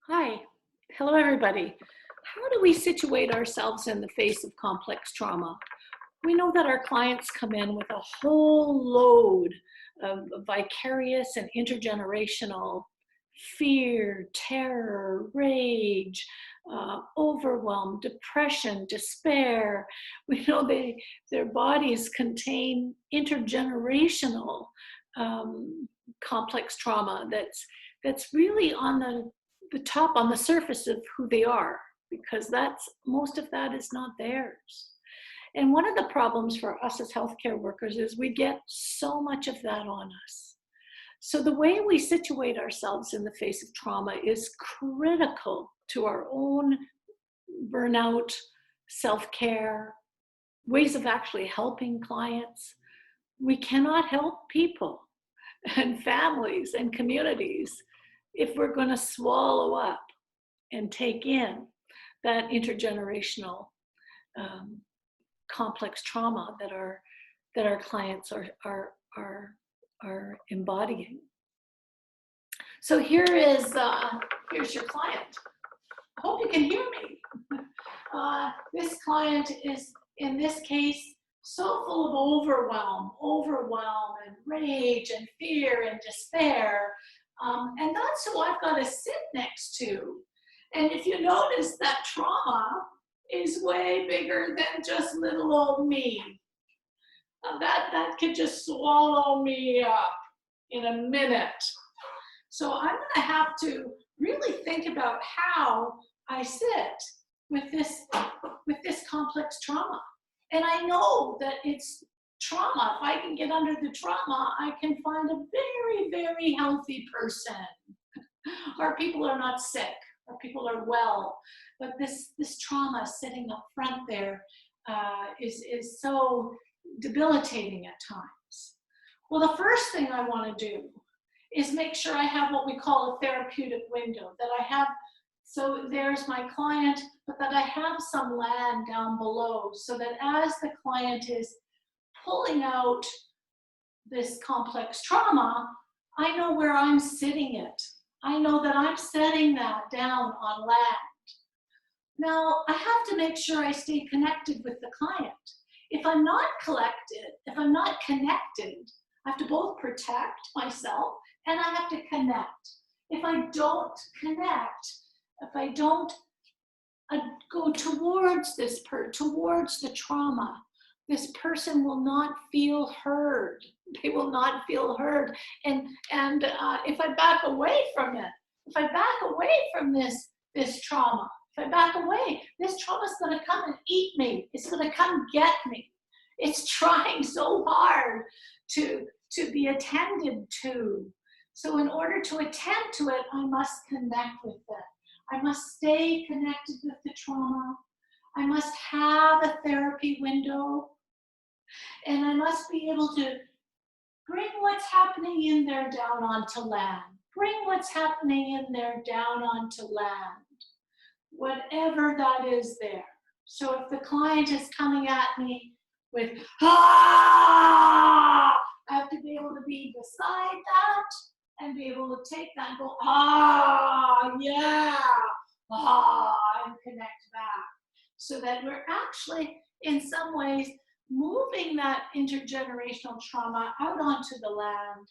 Hi. Hello, everybody. How do we situate ourselves in the face of complex trauma? We know that our clients come in with a whole load of vicarious and intergenerational fear, terror, rage, overwhelm, depression, despair. We know their bodies contain intergenerational complex trauma that's really on the top, on the surface of who they are, because that's most of that is not theirs. And one of the problems for us as healthcare workers is we get so much of that on us. So the way we situate ourselves in the face of trauma is critical to our own burnout, self-care, ways of actually helping clients. We cannot help people and families and communities if we're going to swallow up and take in that intergenerational complex trauma that our clients are embodying. So here's your client. I hope you can hear me. This client is, in this case, so full of overwhelm and rage and fear and despair. And that's who I've got to sit next to. And if you notice, that trauma is way bigger than just little old me. That could just swallow me up in a minute. So I'm going to have to really think about how I sit with this complex trauma. And I know that it's trauma. If I can get under the trauma, I can find a very, very healthy person. Our people are not sick. Our people are well. But this trauma sitting up front there is so debilitating at times. Well, the first thing I want to do is make sure I have what we call a therapeutic window, that I have, so there's my client, but that I have some land down below, so that as the client is pulling out this complex trauma, I know where I'm sitting it. I know that I'm setting that down on land. Now, I have to make sure I stay connected with the client. If I'm not connected, I have to both protect myself and I have to connect. If I don't connect, if I don't go towards towards the trauma, this person will not feel heard. They will not feel heard. And if I back away from it, if I back away from this trauma, if I back away, this trauma is going to come and eat me. It's going to come get me. It's trying so hard to be attended to. So in order to attend to it, I must connect with it. I must stay connected with the trauma. I must have a therapy window. And I must be able to bring what's happening in there down onto land. Bring what's happening in there down onto land. Whatever that is there. So if the client is coming at me with, ah, I have to be able to be beside that and be able to take that and go, ah, yeah, ah, and connect back. So that we're actually, in some ways, moving that intergenerational trauma out onto the land,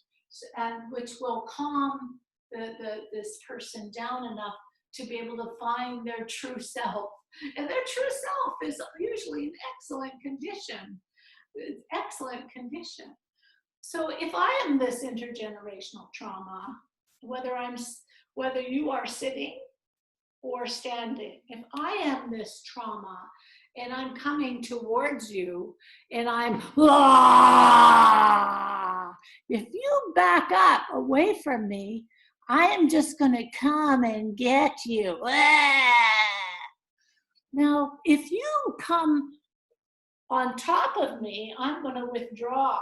and which will calm this person down enough to be able to find their true self. And their true self is usually in excellent condition. It's excellent condition. So if I am this intergenerational trauma, whether you are sitting or standing, if I am this trauma and I'm coming towards you and I'm, ah, if you back up away from me, I am just going to come and get you. Now, if you come on top of me, I'm going to withdraw.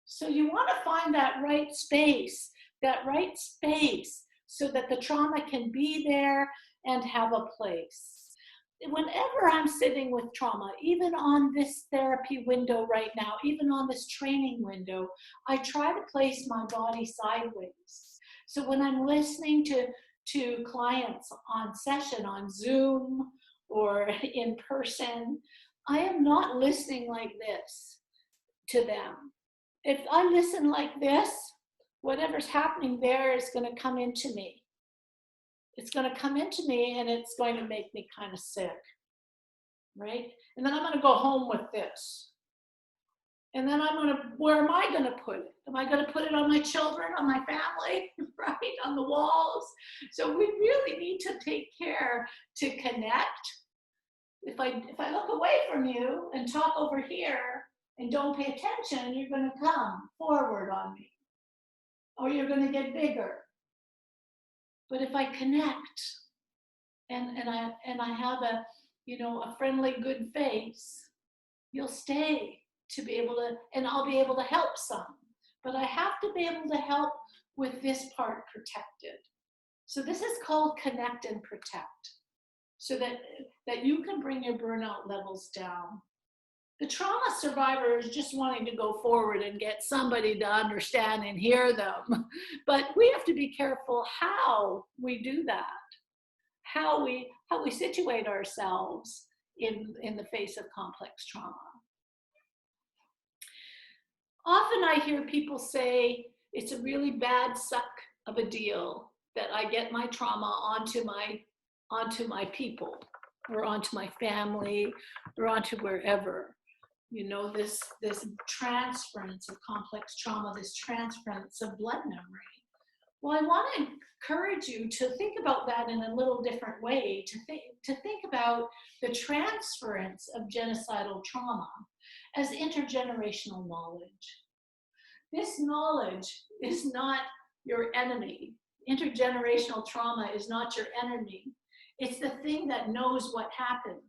So you want to find that right space so that the trauma can be there and have a place. Whenever I'm sitting with trauma, even on this therapy window right now, even on this training window, I try to place my body sideways. So when I'm listening to to clients on session, on Zoom or in person, I am not listening like this to them. If I listen like this, whatever's happening there is going to come into me. It's going to come into me and it's going to make me kind of sick, right? And then I'm going to go home with this. And then where am I going to put it? Am I going to put it on my children, on my family, right? On the walls? So we really need to take care to connect. If I look away from you and talk over here and don't pay attention, you're going to come forward on me, or you're going to get bigger. But if I connect and I have a friendly, good face, you'll stay to be able to, and I'll be able to help some. But I have to be able to help with this part protected. So this is called connect and protect, so that you can bring your burnout levels down. The trauma survivor is just wanting to go forward and get somebody to understand and hear them. But we have to be careful how we do that, how we situate ourselves in the face of complex trauma. Often I hear people say it's a really bad suck of a deal that I get my trauma onto my people, or onto my family, or onto wherever. This transference of complex trauma, this transference of blood memory. Well, I want to encourage you to think about that in a little different way, to think about the transference of genocidal trauma as intergenerational knowledge. This knowledge is not your enemy. Intergenerational trauma is not your enemy. It's the thing that knows what happened.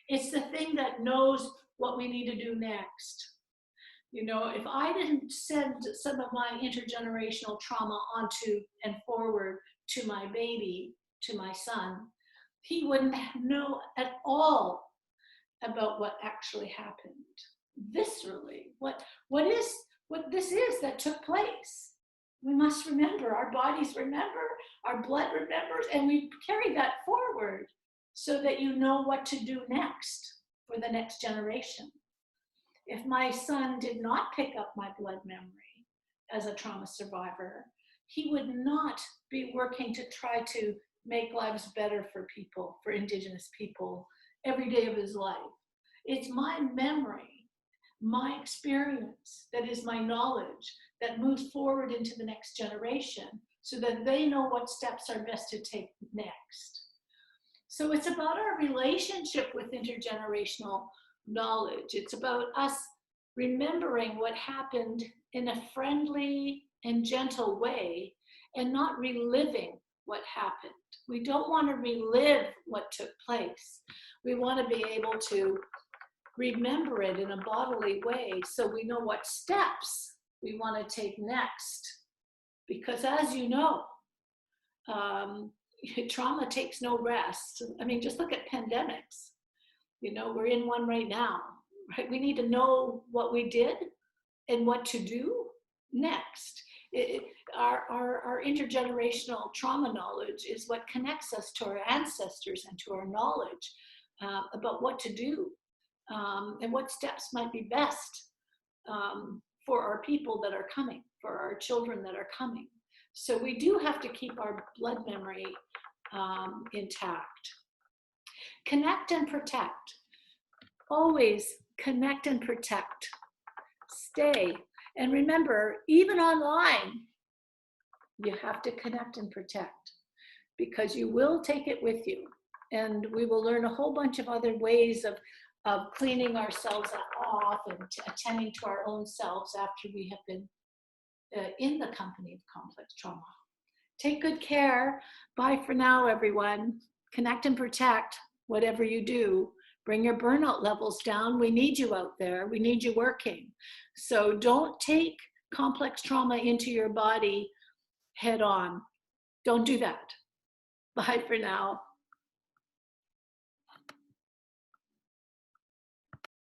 It's the thing that knows what we need to do next. If I didn't send some of my intergenerational trauma onto and forward to my baby, to my son, he wouldn't know at all about what actually happened viscerally. What this is that took place. We must remember, our bodies remember, our blood remembers, and we carry that forward so that you know what to do next for the next generation. If my son did not pick up my blood memory as a trauma survivor, he would not be working to try to make lives better for people, for Indigenous people, every day of his life. It's my memory, my experience, that is my knowledge, that moves forward into the next generation so that they know what steps are best to take next. So it's about our relationship with intergenerational knowledge. It's about us remembering what happened in a friendly and gentle way and not reliving what happened. We don't want to relive what took place. We want to be able to remember it in a bodily way so we know what steps we want to take next. Because as you know, trauma takes no rest. I mean, just look at pandemics. We're in one right now, right? We need to know what we did and what to do next. Our intergenerational trauma knowledge is what connects us to our ancestors and to our knowledge about what to do and what steps might be best for our people that are coming, for our children that are coming. So we do have to keep our blood memory intact. Connect and protect. Always connect and protect. Stay. And remember, even online, you have to connect and protect, because you will take it with you. And we will learn a whole bunch of other ways of cleaning ourselves off and attending to our own selves after we have been in the company of complex trauma. Take good care. Bye for now, everyone. Connect and protect, whatever you do. Bring your burnout levels down. We need you out there. We need you working. So don't take complex trauma into your body head on. Don't do that. Bye for now.